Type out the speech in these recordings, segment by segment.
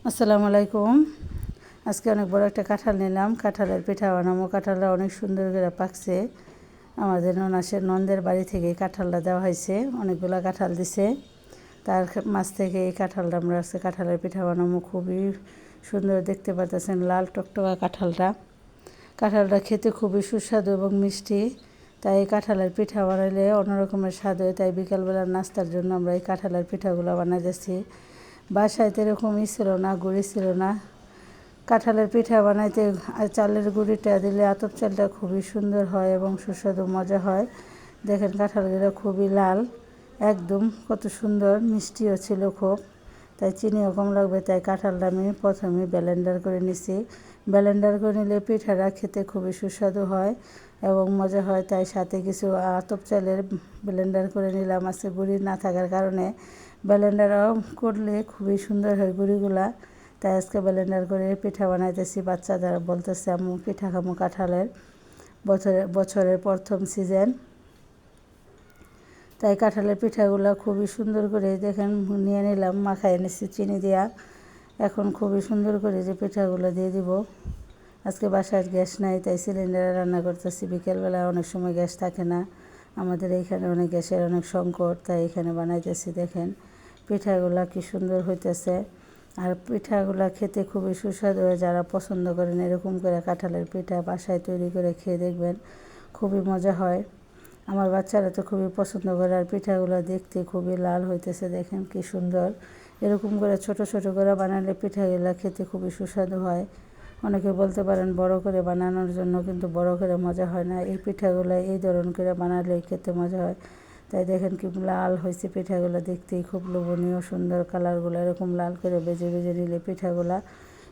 আসসালামু আলাইকুম। আজকে অনেক বড় একটা কাঁঠাল নিলাম, কাঁঠালের পিঠা বানাবো। কাঁঠালটা অনেক সুন্দর করে পাকছে। আমাদের ননদের বাড়ি থেকে কাঁঠালটা দেওয়া হয়েছে, অনেকগুলো কাঁঠাল দিছে। তার মাছ থেকে এই কাঁঠালটা আমরা আজকে কাঁঠালের পিঠা বানাবো। খুবই সুন্দর, দেখতে পাচ্ছেন লাল টকটকা কাঁঠালটা। কাঁঠালটা খেতে খুবই সুস্বাদু এবং মিষ্টি, তাই এই কাঁঠালের পিঠা বানাইলে অন্যরকমের স্বাদ হয়। তাই বিকালবেলার নাস্তার জন্য আমরা এই কাঁঠালের পিঠাগুলো বানাইতেছি। বাসায় তো এরকমই ছিল না, গুঁড়ি ছিল না। কাঁঠালের পিঠা বানাইতে চালের গুঁড়িটা দিলে আতপ চালটা খুবই সুন্দর হয় এবং সুস্বাদু মজা হয়। দেখেন কাঁঠালগুলো খুবই লাল, একদম কত সুন্দর, মিষ্টিও ছিল খুব। তাই চিনিও কম লাগবে, তাই কাঁঠালটা আমি প্রথমে ব্লেন্ডার করে নিছি। ব্লেন্ডার করে নিলে পিঠাটা খেতে খুবই সুস্বাদু হয় এবং মজা হয়। তাই সাথে কিছু আতপ চালের ব্লেন্ডার করে নিলাম। আজকে গুঁড়ি না থাকার কারণে ব্লেন্ডারও করলে খুবই সুন্দর হয় গুঁড়িগুলা। তাই আজকে ব্লেন্ডার করে পিঠা বানাইতেছি। বাচ্চারা বলতেছে আম্মু পিঠা খামু কাঁঠালের, বছরের প্রথম সিজন। তাই কাঁঠালের পিঠাগুলো খুবই সুন্দর করে দেখেন নিয়ে নিলাম, মাখায় এনেছি চিনি দিয়া। এখন খুবই সুন্দর করে যে পিঠাগুলো দিয়ে দিব। আজকে বাসায় গ্যাস নাই, তাই সিলিন্ডারে রান্না করতেছি। বিকেলবেলা অনেক সময় গ্যাস থাকে না, আমাদের এইখানে অনেক গ্যাসের অনেক সংকট, তাই এখানে বানাইতেছি। দেখেন পিঠাগুলো কি সুন্দর হইতেছে, আর পিঠাগুলো খেতে খুবই সুস্বাদু হয়। যারা পছন্দ করেন এরকম করে কাঁঠালের পিঠা বাসায় তৈরি করে খেয়ে দেখবেন, খুবই মজা হয়। আমার বাচ্চারা তো খুবই পছন্দ করে। আর পিঠাগুলো দেখতে খুবই লাল হইতেছে, দেখেন কি সুন্দর। এরকম করে ছোট ছোট করে বানালে পিঠাগুলো খেতে খুবই সুস্বাদু হয়। অনেকে বলতে পারেন বড় করে বানানোর জন্য, কিন্তু বড় করে মজা হয় না। এই পিঠাগুলো এই ধরন করে বানালে খেতে মজা হয়। তাই দেখেন কি লাল হয়েছে পিঠাগুলো, দেখতেই খুব লোভনীয় সুন্দর। কালারগুলো এরকম লাল করে ভেজে ভেজে নিলে পিঠাগুলো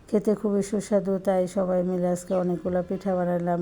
খেতে খুবই সুস্বাদু। তাই সবাই মিলে আজকে অনেকগুলো পিঠা বানালাম।